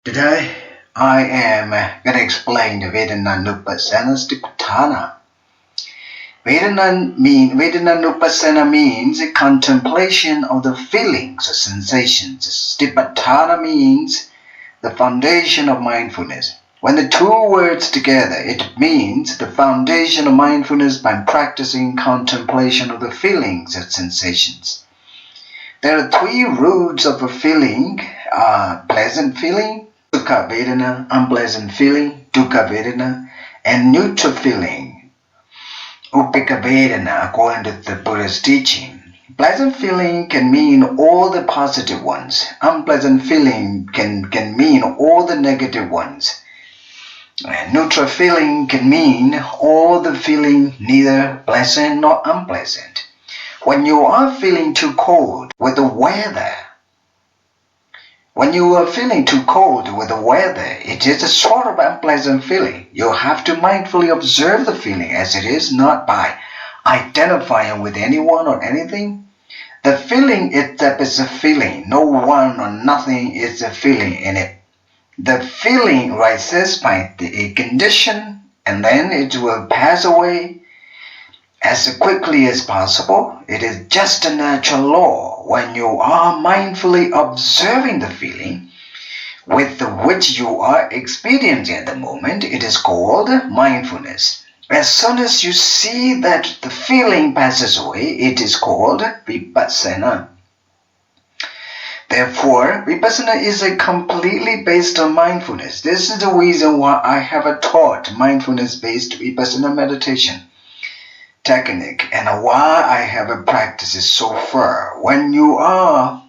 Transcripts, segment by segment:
Today, I am going to explain the Vedananupassana. Vedananupassana means a contemplation of the feelings or sensations. Stipatthana means the foundation of mindfulness. When the two words together, it means the foundation of mindfulness by practicing contemplation of the feelings and sensations. There are three roots of a feeling: pleasant feeling, sukha vedana, unpleasant feeling, dukkha vedana, and neutral feeling, upekkha vedana, according to the Buddha's teaching. Pleasant feeling can mean all the positive ones. Unpleasant feeling can mean all the negative ones. And neutral feeling can mean all the feeling, neither pleasant nor unpleasant. When you are feeling too cold with the weather, it is a sort of unpleasant feeling. You have to mindfully observe the feeling as it is, not by identifying with anyone or anything. The feeling itself is a feeling. No one or nothing is a feeling in it. The feeling rises by a condition, and then it will pass away as quickly as possible. It is just a natural law. When you are mindfully observing the feeling with which you are experiencing at the moment, it is called mindfulness. As soon as you see that the feeling passes away, it is called vipassana. Therefore, vipassana is completely based on mindfulness. This is the reason why I have taught mindfulness-based vipassana meditation technique and why I have practiced it so far. When you are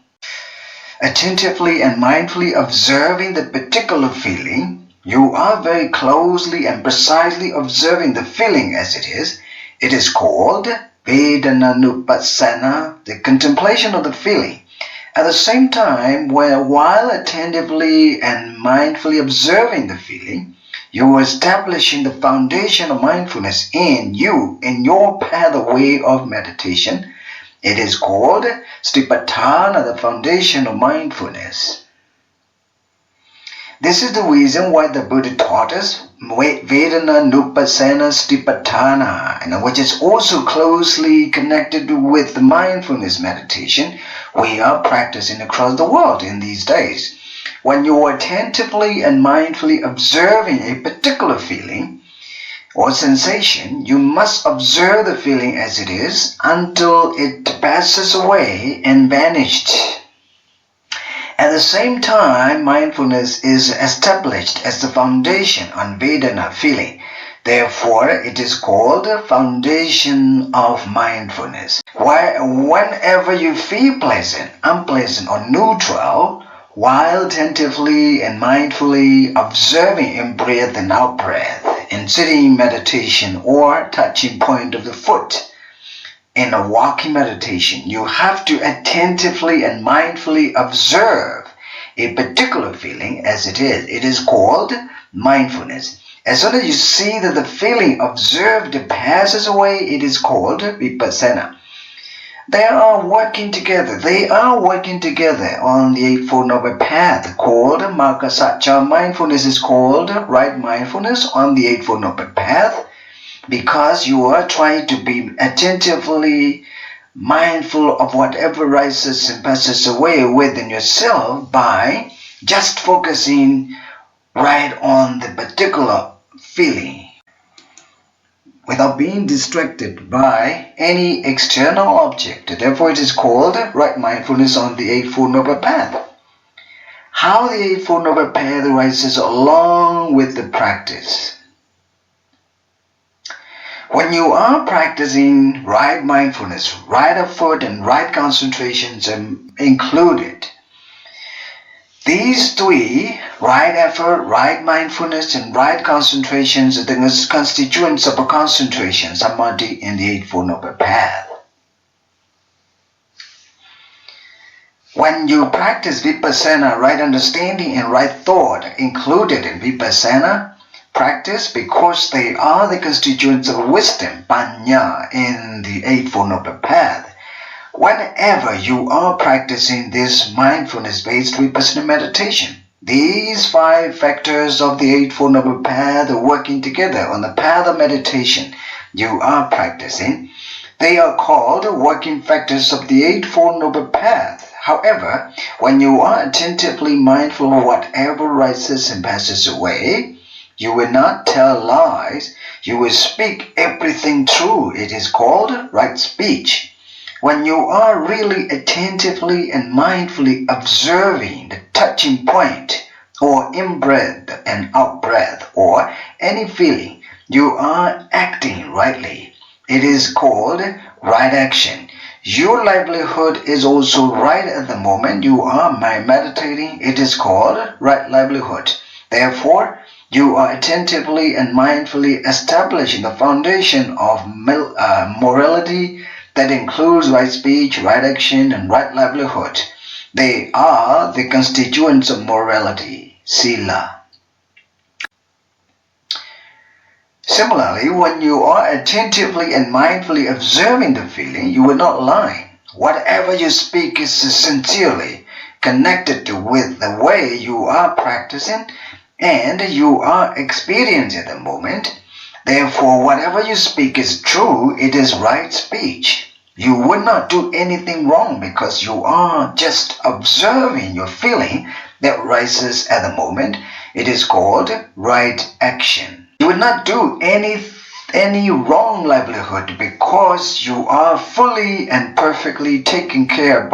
attentively and mindfully observing the particular feeling, you are very closely and precisely observing the feeling as it is. It is called Vedananupassana, the contemplation of the feeling. At the same time, while attentively and mindfully observing the feeling, you are establishing the foundation of mindfulness in your pathway of meditation. It is called Stipatthana, the foundation of mindfulness. This is the reason why the Buddha taught us Vedananupassana Stipatthana, and which is also closely connected with the mindfulness meditation we are practicing across the world in these days. When you are attentively and mindfully observing a particular feeling or sensation, you must observe the feeling as it is until it passes away and vanished. At the same time, mindfulness is established as the foundation on Vedana feeling. Therefore, it is called the foundation of mindfulness. Whenever you feel pleasant, unpleasant, or neutral, while attentively and mindfully observing in-breath and out-breath, in sitting meditation or touching point of the foot, in a walking meditation, you have to attentively and mindfully observe a particular feeling as it is. It is called mindfulness. As soon as you see that the feeling observed passes away, it is called vipassana. They are working together on the Eightfold Noble Path called Margasacca. Mindfulness is called right mindfulness on the Eightfold Noble Path because you are trying to be attentively mindful of whatever rises and passes away within yourself by just focusing right on the particular feeling, without being distracted by any external object. Therefore, it is called right mindfulness on the Eightfold Noble Path. How the Eightfold Noble Path rises along with the practice. When you are practicing right mindfulness, right effort and right concentrations are included. These three, right effort, right mindfulness, and right concentrations, are the constituents of a concentration, samadhi, in the Eightfold Noble Path. When you practice vipassana, right understanding and right thought included in vipassana practice because they are the constituents of wisdom, panya, in the Eightfold Noble Path. Whenever you are practicing this mindfulness-based vipassana meditation, These 5 factors of the Eightfold Noble Path are working together on the path of meditation you are practicing. They are called working factors of the Eightfold Noble Path. However, when you are attentively mindful of whatever rises and passes away, you will not tell lies. You will speak everything true. It is called right speech. When you are really attentively and mindfully observing the touching point, or in-breath and out-breath, or any feeling, you are acting rightly. It is called right action. Your livelihood is also right at the moment you are meditating. It is called right livelihood. Therefore, you are attentively and mindfully establishing the foundation of morality that includes right speech, right action, and right livelihood. They are the constituents of morality, sila. Similarly, when you are attentively and mindfully observing the feeling, you will not lie. Whatever you speak is sincerely connected with the way you are practicing and you are experiencing at the moment. Therefore, whatever you speak is true. It is right speech. You would not do anything wrong because you are just observing your feeling that rises at the moment. It is called right action. You will not do any wrong livelihood because you are fully and perfectly taken care of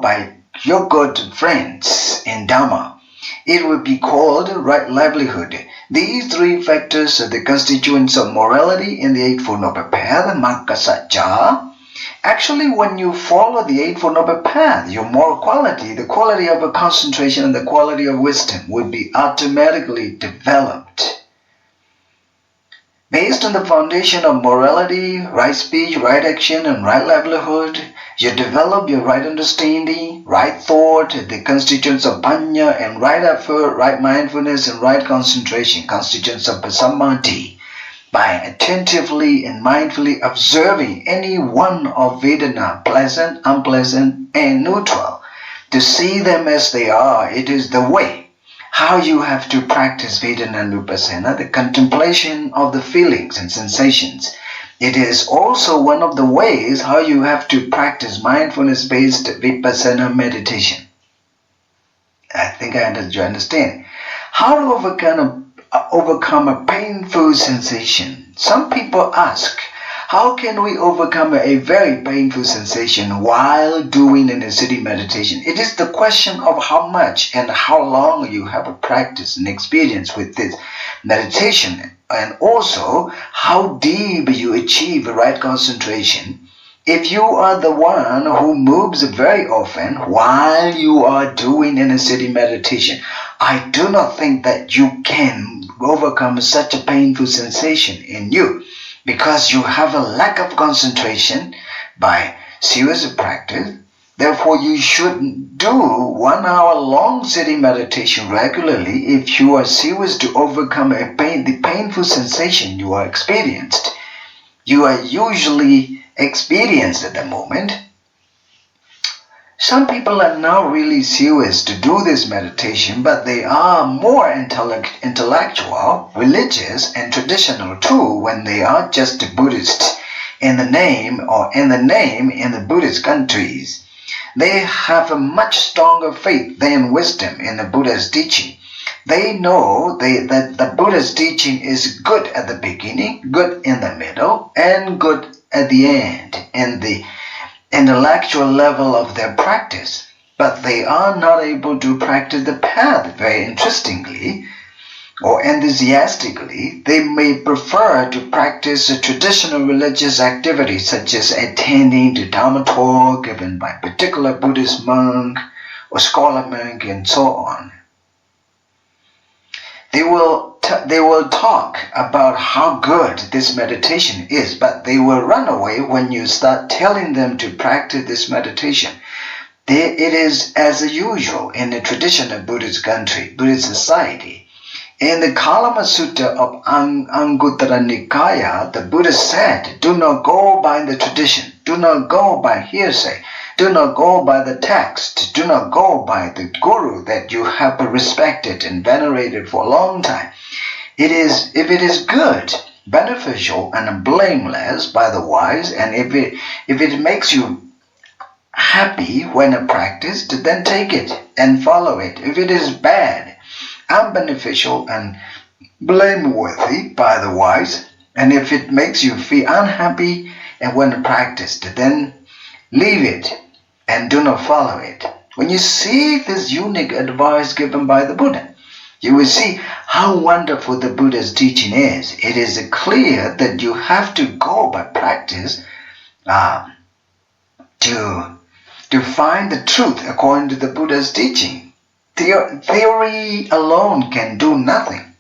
by your good friends in Dhamma. It will be called right livelihood. These 3 factors are the constituents of morality in the Eightfold Noble Path, Magga Sajja. Actually, when you follow the Eightfold Noble Path, your moral quality, the quality of a concentration and the quality of wisdom will be automatically developed. Based on the foundation of morality, right speech, right action, and right livelihood, you develop your right understanding, right thought, the constituents of panya, and right effort, right mindfulness, and right concentration, constituents of samadhi. By attentively and mindfully observing any one of Vedana, pleasant, unpleasant, and neutral, to see them as they are, it is the way how you have to practice Vedana Nupassana, the contemplation of the feelings and sensations. It is also one of the ways how you have to practice mindfulness-based Vipassana meditation. I think I understand. How to overcome a painful sensation. Some people ask, how can we overcome a very painful sensation while doing an sitting meditation? It is the question of how much and how long you have practice and experience with this meditation, and also how deep you achieve the right concentration. If you are the one who moves very often while you are doing an sitting meditation, I do not think that you can overcome such a painful sensation in you, because you have a lack of concentration by serious practice. Therefore, you should do 1 hour long sitting meditation regularly if you are serious to overcome the painful sensation you are experienced. You are usually experienced at the moment. Some people are now really serious to do this meditation, but they are more intellectual, religious, and traditional too when they are just Buddhists in the name in the Buddhist countries. They have a much stronger faith than wisdom in the Buddha's teaching. They know that the Buddha's teaching is good at the beginning, good in the middle, and good at the end, in the intellectual level of their practice. But they are not able to practice the path very interestingly or enthusiastically. They may prefer to practice a traditional religious activity such as attending to Dhamma talk given by a particular Buddhist monk or scholar monk and so on. They will talk about how good this meditation is, but they will run away when you start telling them to practice this meditation. It is as usual in the traditional Buddhist country, Buddhist society. In the Kalama Sutta of Anguttara Nikaya, the Buddha said, do not go by the tradition, do not go by hearsay, Do not go by the text. Do not go by the guru that you have respected and venerated for a long time. If it is good, beneficial, and blameless by the wise, and if it makes you happy when practiced, then take it and follow it. If it is bad, unbeneficial, and blameworthy by the wise, and if it makes you feel unhappy and when practiced, then leave it and do not follow it. When you see this unique advice given by the Buddha, you will see how wonderful the Buddha's teaching is. It is clear that you have to go by practice to find the truth according to the Buddha's teaching. Theory alone can do nothing.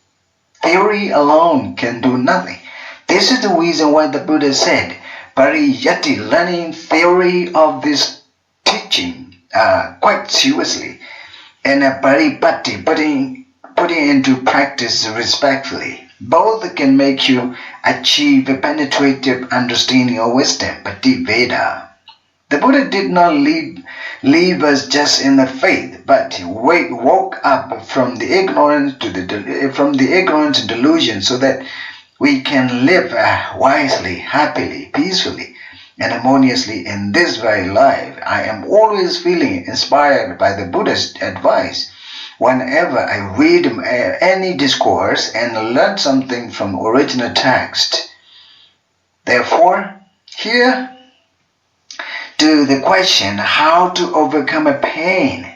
Theory alone can do nothing. This is the reason why the Buddha said, Pariyati, learning theory of this teaching quite seriously, and Paripatti, putting into practice respectfully. Both can make you achieve a penetrative understanding of wisdom, Pati Veda. The Buddha did not leave us just in the faith, but he woke up from the ignorance to delusion, so that we can live wisely, happily, peacefully, and harmoniously in this very life. I am always feeling inspired by the Buddha's advice whenever I read any discourse and learn something from original text. Therefore, here to the question how to overcome a pain,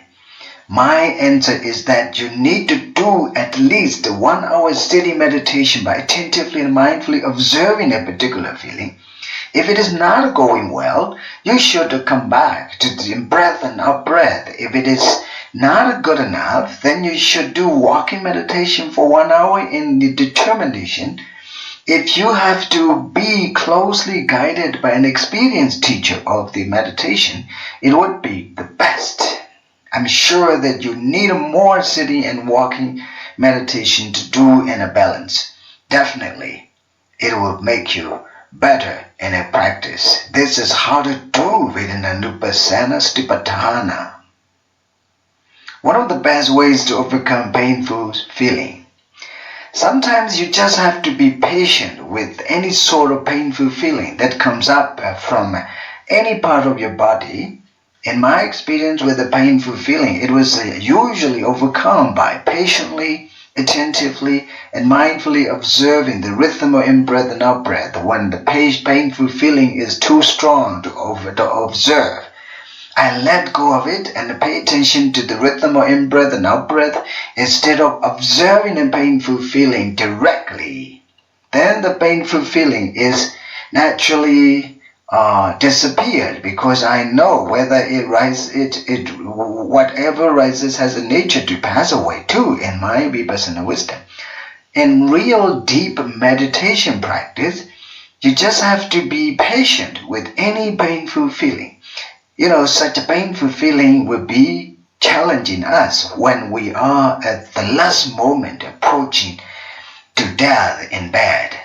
my answer is that you need to do at least 1 hour steady meditation by attentively and mindfully observing a particular feeling. If it is not going well, you should come back to the breath and out breath. If it is not good enough, then you should do walking meditation for 1 hour in the determination. If you have to be closely guided by an experienced teacher of the meditation, it would be the best. I'm sure that you need more sitting and walking meditation to do in a balance. Definitely, it will make you better in a practice. This is how to do Vedana-nupassana Stipatthana. One of the best ways to overcome painful feeling. Sometimes you just have to be patient with any sort of painful feeling that comes up from any part of your body. In my experience with a painful feeling, it was usually overcome by patiently, attentively, and mindfully observing the rhythm of in-breath and out-breath. When the painful feeling is too strong to observe, I let go of it and pay attention to the rhythm of in-breath and out-breath instead of observing a painful feeling directly. Then the painful feeling is naturally disappeared, because I know whether whatever rises has a nature to pass away too in my vipassana wisdom. In real deep meditation practice, you just have to be patient with any painful feeling. Such a painful feeling will be challenging us when we are at the last moment approaching to death in bed.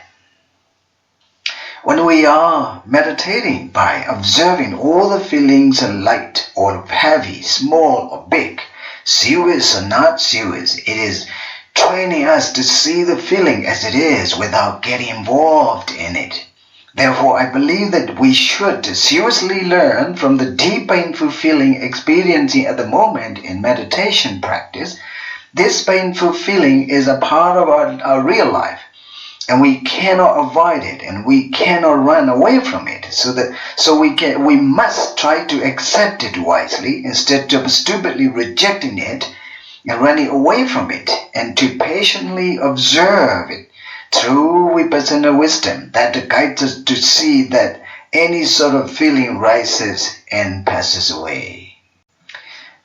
When we are meditating by observing all the feelings are light or heavy, small or big, serious or not serious, it is training us to see the feeling as it is without getting involved in it. Therefore, I believe that we should seriously learn from the deep painful feeling experiencing at the moment in meditation practice. This painful feeling is a part of our real life, and we cannot avoid it, and we cannot run away from it. So we must try to accept it wisely instead of stupidly rejecting it and running away from it, and to patiently observe it through vipassana wisdom that guides us to see that any sort of feeling rises and passes away.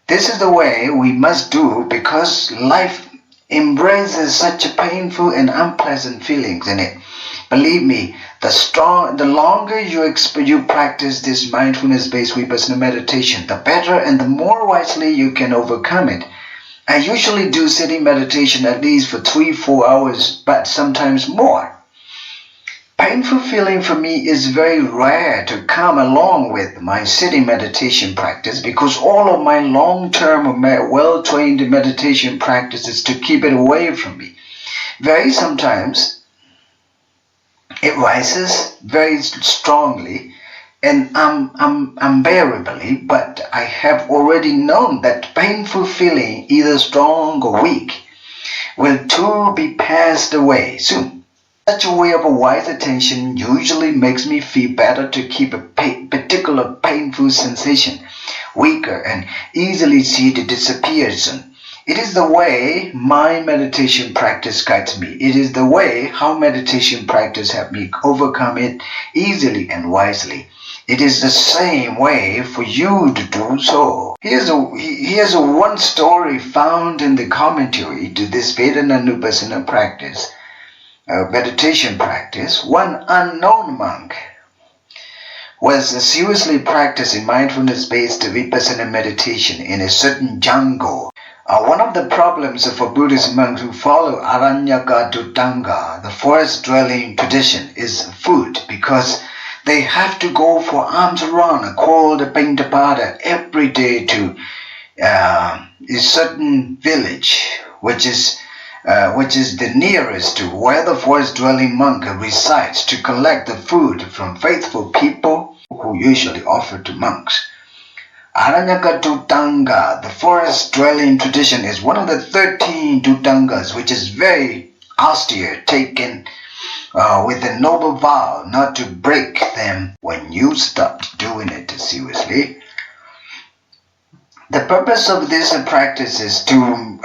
This is the way we must do, because life embraces such painful and unpleasant feelings in it. Believe me, the longer you practice this mindfulness-based vipassana meditation, the better and the more wisely you can overcome it. I usually do sitting meditation at least for 3-4 hours, but sometimes more. Painful feeling for me is very rare to come along with my sitting meditation practice because all of my long-term well-trained meditation practice is to keep it away from me. Very sometimes it rises very strongly and unbearably, but I have already known that painful feeling, either strong or weak, will too be passed away soon. Such a way of a wise attention usually makes me feel better to keep a particular painful sensation weaker and easily see it disappear soon. It is the way my meditation practice guides me. It is the way how meditation practice helps me overcome it easily and wisely. It is the same way for you to do so. Here's a one story found in the commentary to this Vedana Nupassana practice. Meditation practice. One unknown monk was seriously practicing mindfulness-based vipassana meditation in a certain jungle. One of the problems for Buddhist monks who follow Aranyaka Dutanga, the forest-dwelling tradition, is food, because they have to go for alms run called Pindapada every day to a certain village, which is the nearest to where the forest-dwelling monk resides, to collect the food from faithful people who usually offer to monks. Aranyaka Dutanga, the forest-dwelling tradition, is one of the 13 Dutangas, which is very austere, taken with a noble vow not to break them when you start doing it seriously. The purpose of this practice is to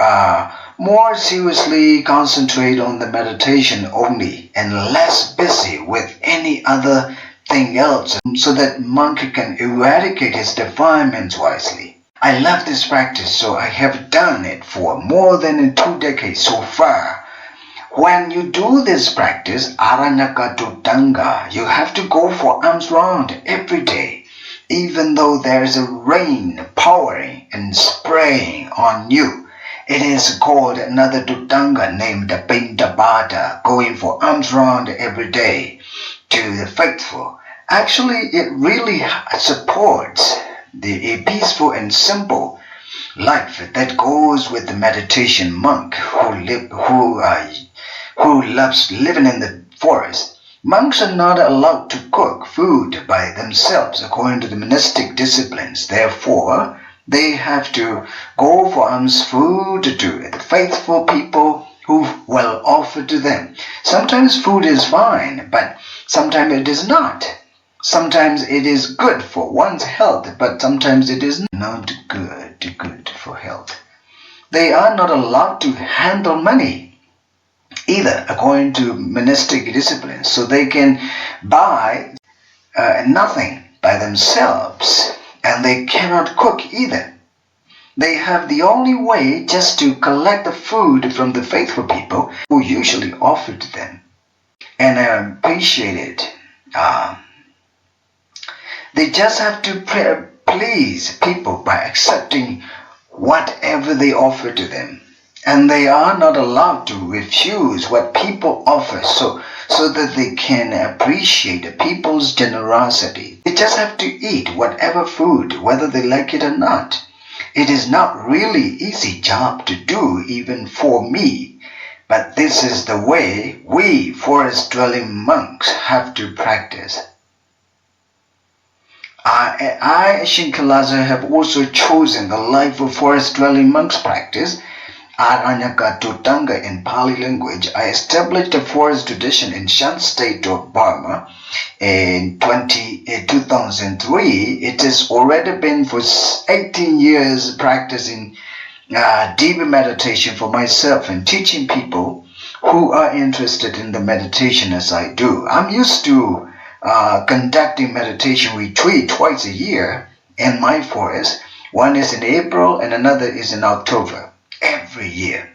more seriously concentrate on the meditation only and less busy with any other thing else, so that monk can eradicate his defilements wisely. I love this practice, so I have done it for more than 2 decades so far. When you do this practice, Aranyaka Dutanga, you have to go for alms round every day, even though there is a rain pouring and spraying on you. It is called another Dutanga named Pindabada, going for alms round every day to the faithful. Actually, it really supports a peaceful and simple life that goes with the meditation monk who loves living in the forest. Monks are not allowed to cook food by themselves according to the monastic disciplines. Therefore, they have to go for alms food to the faithful people who will offer to them. Sometimes food is fine, but sometimes it is not. Sometimes it is good for one's health, but sometimes it is not good for health. They are not allowed to handle money either according to monastic disciplines, so they can buy nothing by themselves, and they cannot cook either. They have the only way just to collect the food from the faithful people who usually offer to them and appreciate it. They just have to please people by accepting whatever they offer to them. And they are not allowed to refuse what people offer so that they can appreciate people's generosity. They just have to eat whatever food, whether they like it or not. It is not really easy job to do even for me, but this is the way we forest-dwelling monks have to practice. I, Shinkalasa, have also chosen the life of forest-dwelling monks practice, Aranyaka Dutanga in Pali language. I established a forest tradition in Shan state of Burma in 2003. It has already been for 18 years practicing deep meditation for myself and teaching people who are interested in the meditation as I do. I'm used to conducting meditation retreat twice a year in my forest. One is in April and another is in October. Every year.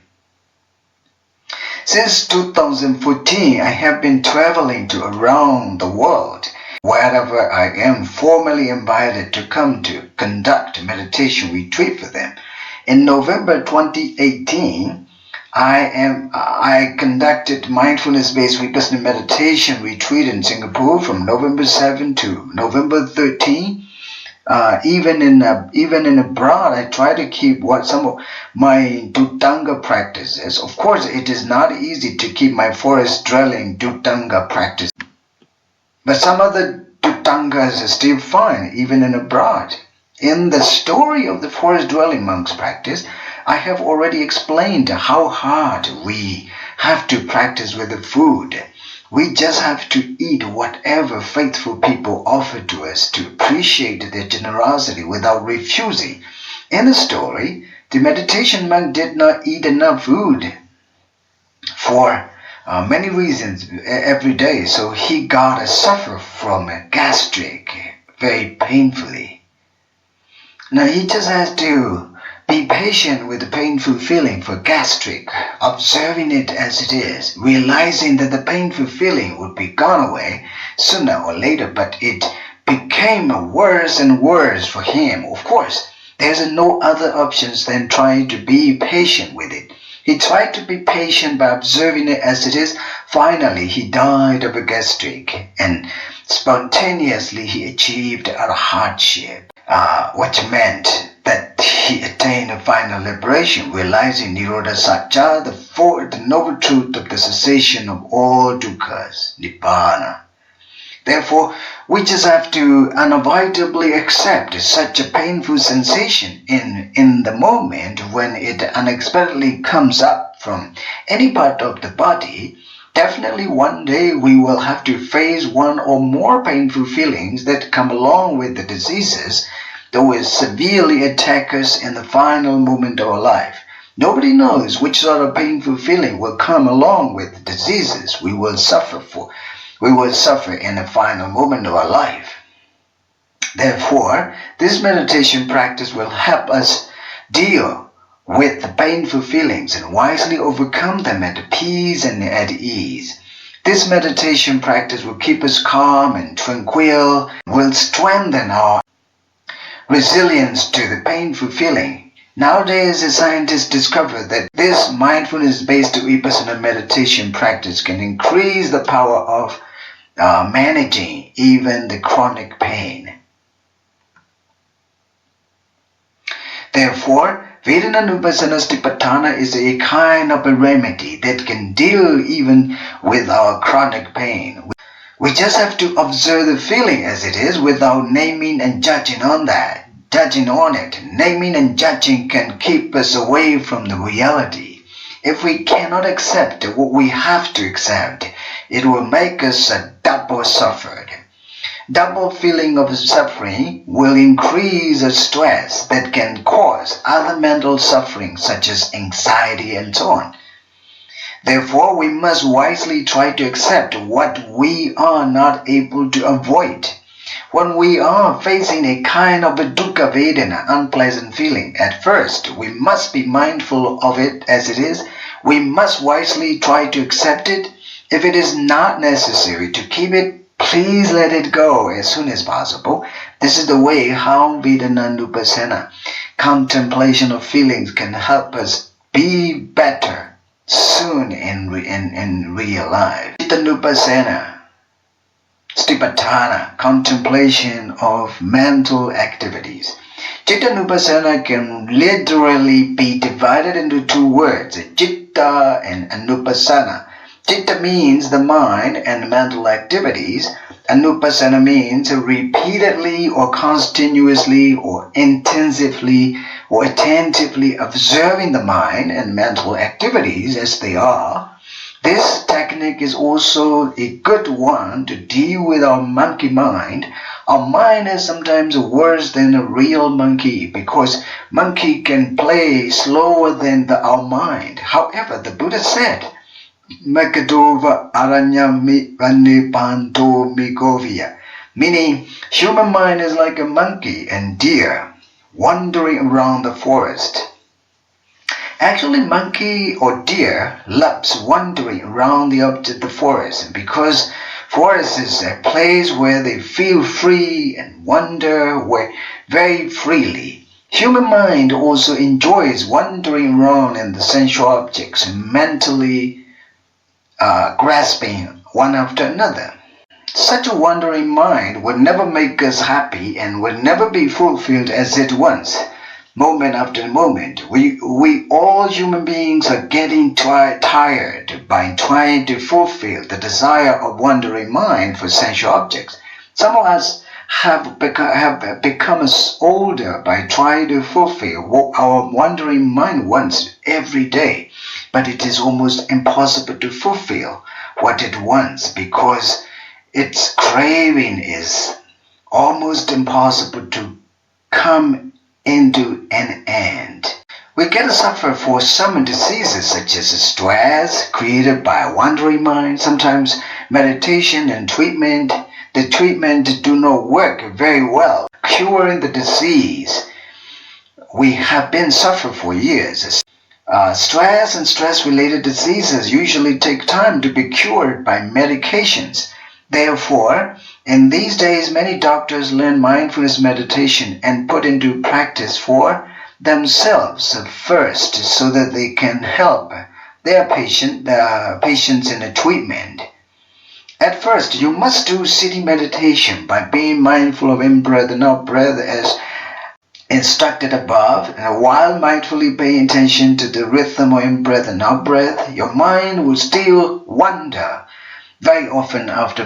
Since 2014, I have been traveling to around the world, wherever I am formally invited to come to conduct a meditation retreat for them. In November 2018, I conducted mindfulness-based Vipassana meditation retreat in Singapore from November 7 to November 13. Even in abroad, I try to keep some of my Dutanga practices. Of course, it is not easy to keep my forest dwelling Dutanga practice, but some of the Dutangas are still fine, even in abroad. In the story of the forest dwelling monks practice, I have already explained how hard we have to practice with the food. We just have to eat whatever faithful people offer to us to appreciate their generosity without refusing. In the story, the meditation monk did not eat enough food for many reasons every day, so he got to suffer from a gastric very painfully. Now he just has to be patient with the painful feeling for gastric, observing it as it is, realizing that the painful feeling would be gone away sooner or later, but it became worse and worse for him. Of course, there's no other options than trying to be patient with it. He tried to be patient by observing it as it is. Finally, he died of a gastric, and spontaneously he achieved a hardship, which meant that he attained a final liberation, realizing Nirodha Satya, the noble truth of the cessation of all dukkhas, Nibbana. Therefore, we just have to unavoidably accept such a painful sensation in the moment when it unexpectedly comes up from any part of the body. Definitely one day we will have to face one or more painful feelings that come along with the diseases that will severely attack us in the final moment of our life. Nobody knows which sort of painful feeling will come along with the diseases we will suffer in the final moment of our life. Therefore, this meditation practice will help us deal with the painful feelings and wisely overcome them at peace and at ease. This meditation practice will keep us calm and tranquil, will strengthen our resilience to the painful feeling. Nowadays, the scientists discover that this mindfulness-based Vipassana meditation practice can increase the power of managing even the chronic pain. Therefore, Vedana-nupassana Satipatthana is a kind of a remedy that can deal even with our chronic pain. We just have to observe the feeling as it is without naming and judging on it. Naming and judging can keep us away from the reality. If we cannot accept what we have to accept, it will make us a double suffered. Double feeling of suffering will increase the stress that can cause other mental suffering such as anxiety and so on. Therefore, we must wisely try to accept what we are not able to avoid. When we are facing a kind of a dukkha vedana, unpleasant feeling, at first we must be mindful of it as it is. We must wisely try to accept it. If it is not necessary to keep it, please let it go as soon as possible. This is the way how Vedana-nupassana, contemplation of feelings, can help us be better soon in real life. Citta-nupassana, Satipatthana, contemplation of mental activities. Citta-nupassana can literally be divided into two words, citta and anupassana. Citta means the mind and mental activities. Anupassana means repeatedly or continuously or intensively or attentively observing the mind and mental activities as they are. This technique is also a good one to deal with our monkey mind. Our mind is sometimes worse than a real monkey because monkey can play slower than our mind. However, the Buddha said, Makadova aranyami vanipanto migovia, meaning human mind is like a monkey and deer wandering around the forest. Actually, monkey or deer loves wandering around the forest because forest is a place where they feel free and wander very freely. Human mind also enjoys wandering around in the sensual objects, mentally grasping one after another. Such a wandering mind would never make us happy and would never be fulfilled as it once. Moment after moment, we all human beings are getting tired by trying to fulfill the desire of wandering mind for sensual objects. Some of us have become older by trying to fulfill what our wandering mind wants every day. But it is almost impossible to fulfill what it wants because its craving is almost impossible to come into an end. We get to suffer for some diseases such as stress created by a wandering mind. Sometimes meditation and treatment, the treatment do not work very well, curing the disease we have been suffering for years. Stress and stress-related diseases usually take time to be cured by medications. Therefore, in these days, many doctors learn mindfulness meditation and put into practice for themselves first so that they can help their patients in a treatment. At first, you must do sitting meditation by being mindful of in-breath and out-breath as instructed above, and while mindfully paying attention to the rhythm of in-breath and out-breath, your mind will still wander. Very often after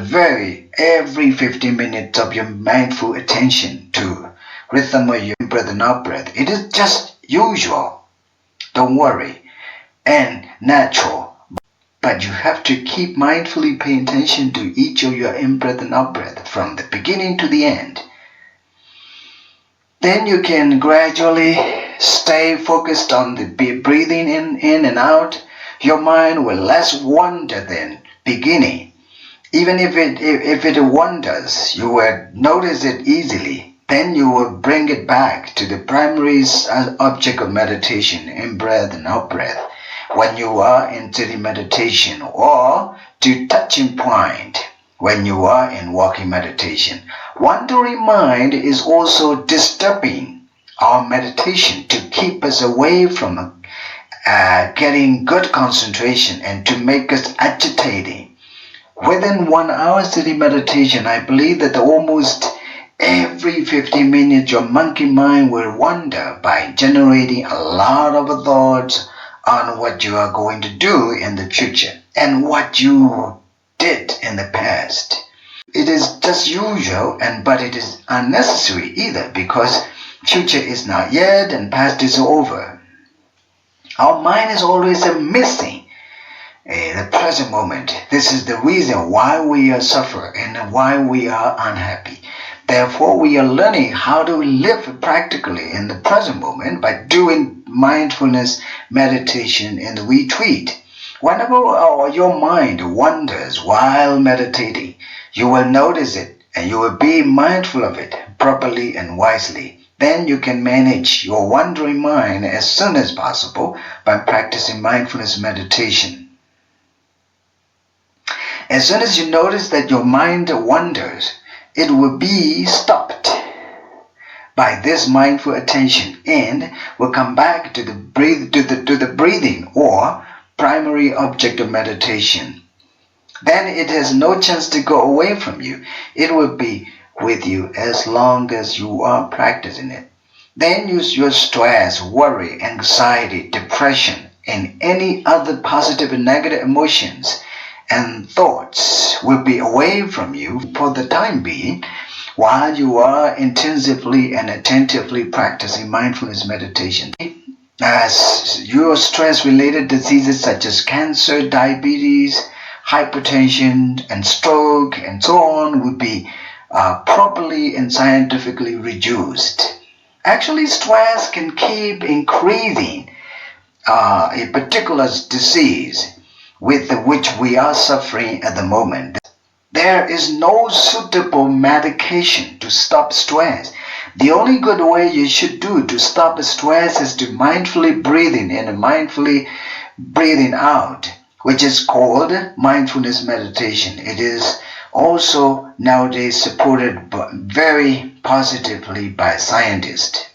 every 15 minutes of your mindful attention to rhythm of your in-breath and out-breath. It is just usual, don't worry, and natural. But you have to keep mindfully paying attention to each of your in-breath and out-breath from the beginning to the end. Then you can gradually stay focused on the breathing in and out. Your mind will less wander than beginning. Even if it wanders, you will notice it easily. Then you will bring it back to the primary object of meditation, in-breath and out-breath, when you are in sitting meditation, or to touching point when you are in walking meditation. Wandering mind is also disturbing our meditation to keep us away from getting good concentration and to make us agitating. Within 1 hour sitting meditation, I believe that almost every 15 minutes your monkey mind will wander by generating a lot of thoughts on what you are going to do in the future and what you did in the past. It is just usual, but it is unnecessary either, because future is not yet and past is over. Our mind is always missing the present moment. This is the reason why we are suffering and why we are unhappy. Therefore, we are learning how to live practically in the present moment by doing mindfulness meditation in the retreat. Whenever your mind wanders while meditating, you will notice it and you will be mindful of it properly and wisely. Then you can manage your wandering mind as soon as possible by practicing mindfulness meditation. As soon as you notice that your mind wanders, it will be stopped by this mindful attention and will come back to the breathing or primary object of meditation. Then it has no chance to go away from you. It will be with you as long as you are practicing it. Then use your stress, worry, anxiety, depression, and any other positive and negative emotions and thoughts will be away from you for the time being while you are intensively and attentively practicing mindfulness meditation. As your stress-related diseases such as cancer, diabetes, hypertension, and stroke, and so on will be properly and scientifically reduced. Actually, stress can keep increasing a particular disease with which we are suffering at the moment. There is no suitable medication to stop stress. The only good way you should do to stop stress is to mindfully breathe in and mindfully breathing out, which is called mindfulness meditation. It is also nowadays supported very positively by scientists.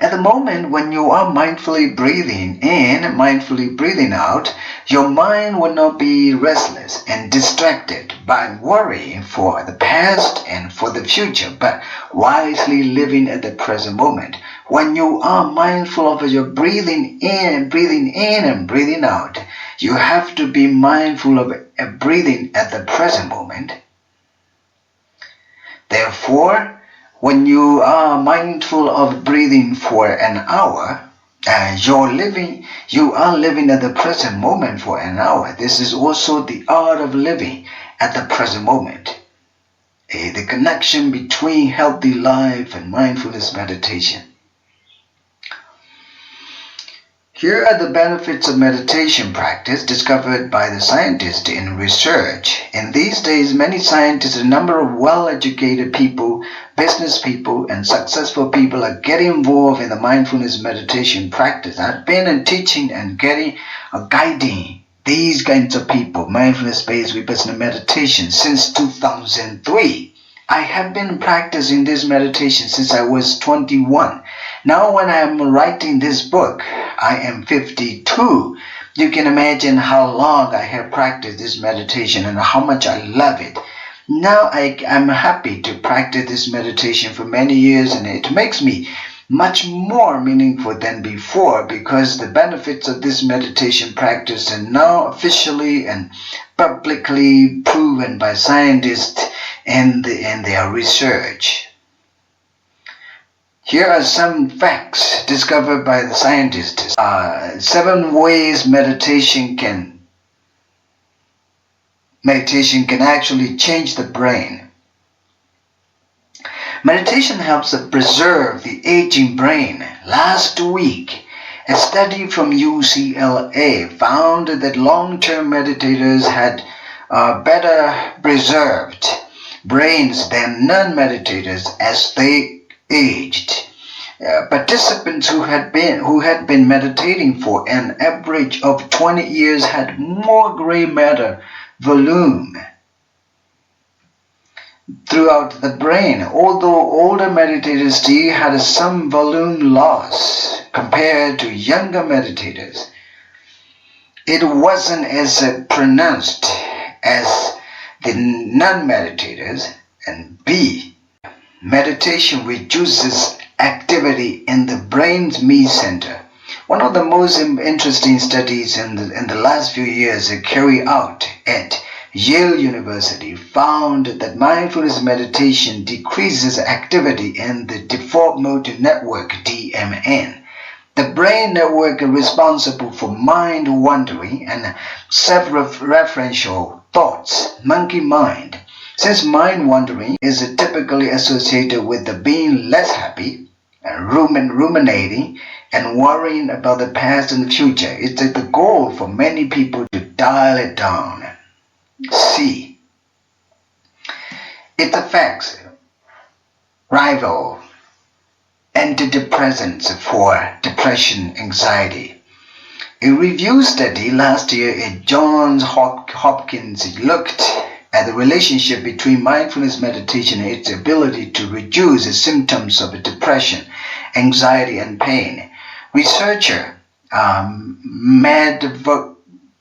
At the moment when you are mindfully breathing in, mindfully breathing out, your mind will not be restless and distracted by worrying for the past and for the future, but wisely living at the present moment. When you are mindful of your breathing in and breathing out, you have to be mindful of breathing at the present moment. Therefore, when you are mindful of breathing for an hour, you are living at the present moment for an hour. This is also the art of living at the present moment. The connection between healthy life and mindfulness meditation. Here are the benefits of meditation practice discovered by the scientists in research. In these days, many scientists, a number of well-educated people, business people, and successful people are getting involved in the mindfulness meditation practice. I've been teaching and guiding these kinds of people, mindfulness-based vipassana meditation, since 2003. I have been practicing this meditation since I was 21. Now when I am writing this book, I am 52. You can imagine how long I have practiced this meditation and how much I love it. Now I'm happy to practice this meditation for many years, and it makes me much more meaningful than before, because the benefits of this meditation practice are now officially and publicly proven by scientists in their research. Here are some facts discovered by the scientists. 7 ways meditation can actually change the brain. Meditation helps preserve the aging brain. Last week, a study from UCLA found that long-term meditators had better preserved brains than non-meditators as they aged. Participants who had been meditating for an average of 20 years had more gray matter volume throughout the brain, although older meditators still had some volume loss compared to younger meditators. It wasn't as pronounced as the non-meditators. And B, meditation reduces activity in the brain's me center. One of the most interesting studies in the last few years carried out at Yale University found that mindfulness meditation decreases activity in the default motor network, DMN, the brain network responsible for mind wandering and self-referential thoughts, monkey mind. Since mind wandering is typically associated with being less happy, ruminating, and worrying about the past and the future, it's the goal for many people to dial it down. C, it affects rival antidepressants for depression, anxiety. A review study last year at Johns Hopkins looked at the relationship between mindfulness meditation and its ability to reduce the symptoms of depression, anxiety, and pain. Researcher Matt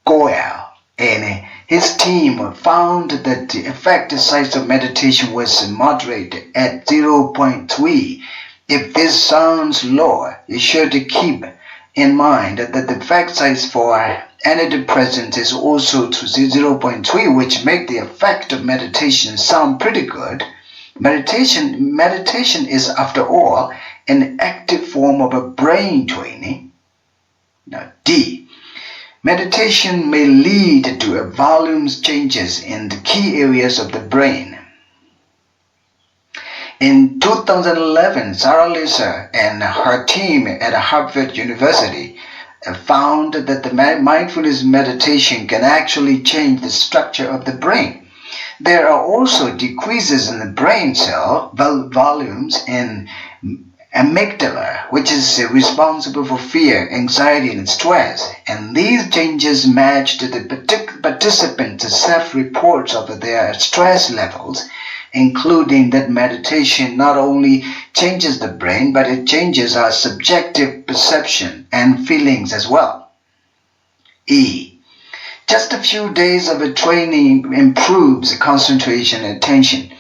Goel and his team found that the effect size of meditation was moderate at 0.3. If this sounds low, you should keep in mind that the effect size for antidepressants is also to 0.3, which make the effect of meditation sound pretty good. Meditation is, after all, an active form of a brain training. Now, D, meditation may lead to volume changes in the key areas of the brain. In 2011, Sarah Lisa and her team at Harvard University found that the mindfulness meditation can actually change the structure of the brain. There are also decreases in the brain cell volumes in amygdala, which is responsible for fear, anxiety, and stress. And these changes matched the participants' self-reports of their stress levels including that meditation not only changes the brain, but it changes our subjective perception and feelings as well. E. Just a few days of a training improves concentration and attention.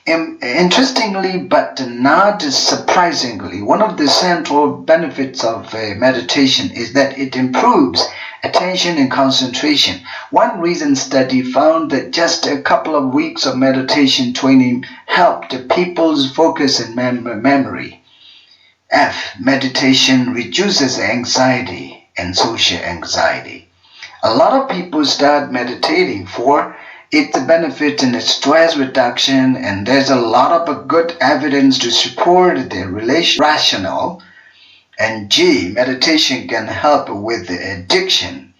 Interestingly, but not surprisingly, one of the central benefits of meditation is that it improves attention and concentration. One recent study found that just a couple of weeks of meditation training helped people's focus and memory. F. Meditation reduces anxiety and social anxiety. A lot of people start meditating for its benefit in stress reduction, and there's a lot of good evidence to support the rationale. And G, meditation can help with addiction.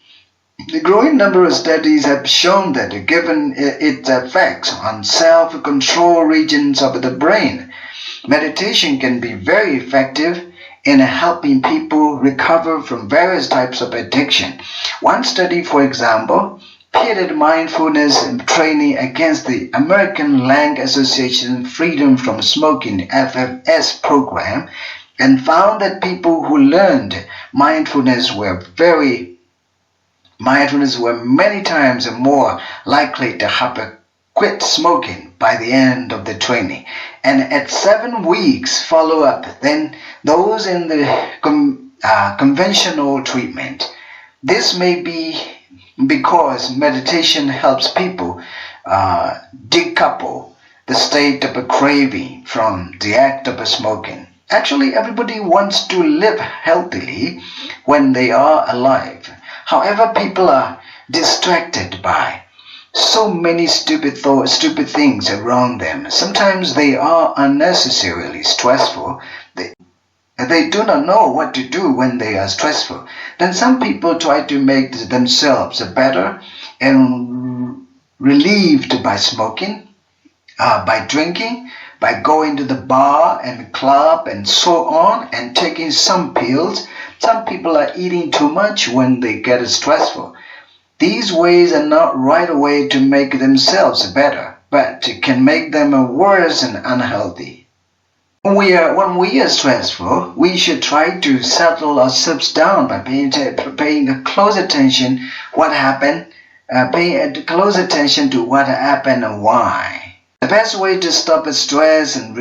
The growing number of studies have shown that given its effects on self-control regions of the brain, meditation can be very effective in helping people recover from various types of addiction. One study, for example, pitted mindfulness training against the American Lung Association Freedom from Smoking FFS program and found that people who learned mindfulness were many times more likely to have quit smoking by the end of the training, and at 7 weeks follow-up than those in the conventional treatment. This may be because meditation helps people decouple the state of a craving from the act of smoking. Actually, everybody wants to live healthily when they are alive. However, people are distracted by so many stupid things around them. Sometimes they are unnecessarily stressful. They do not know what to do when they are stressful. Then some people try to make themselves better and relieved by smoking, by drinking, by going to the bar and club and so on, and taking some pills. Some people are eating too much when they get stressful. These ways are not right way to make themselves better, but can make them worse and unhealthy. When we are stressful, we should try to settle ourselves down by paying close attention what happened, paying close attention to what happened and why. The best way to stop stress and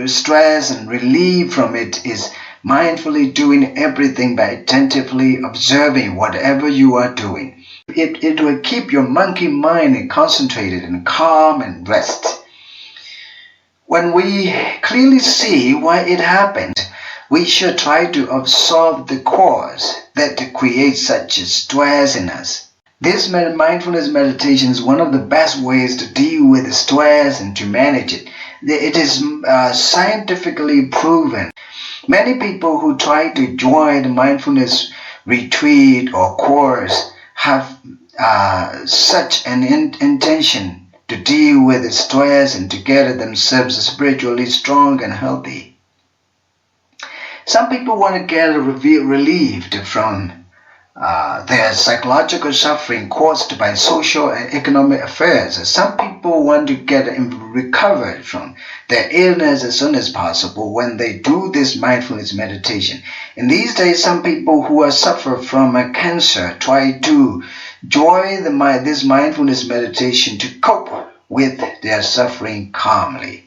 relieve from it is mindfully doing everything by attentively observing whatever you are doing. It will keep your monkey mind concentrated and calm and rest. When we clearly see why it happened, we should try to absorb the cause that creates such stress in us. This mindfulness meditation is one of the best ways to deal with stress and to manage it. It is scientifically proven. Many people who try to join the mindfulness retreat or course have such an intention to deal with stress and to get themselves spiritually strong and healthy. Some people want to get relieved from their psychological suffering caused by social and economic affairs. Some people want to get recovered from their illness as soon as possible when they do this mindfulness meditation. In these days, some people who suffer from cancer try to join this mindfulness meditation to cope with their suffering calmly.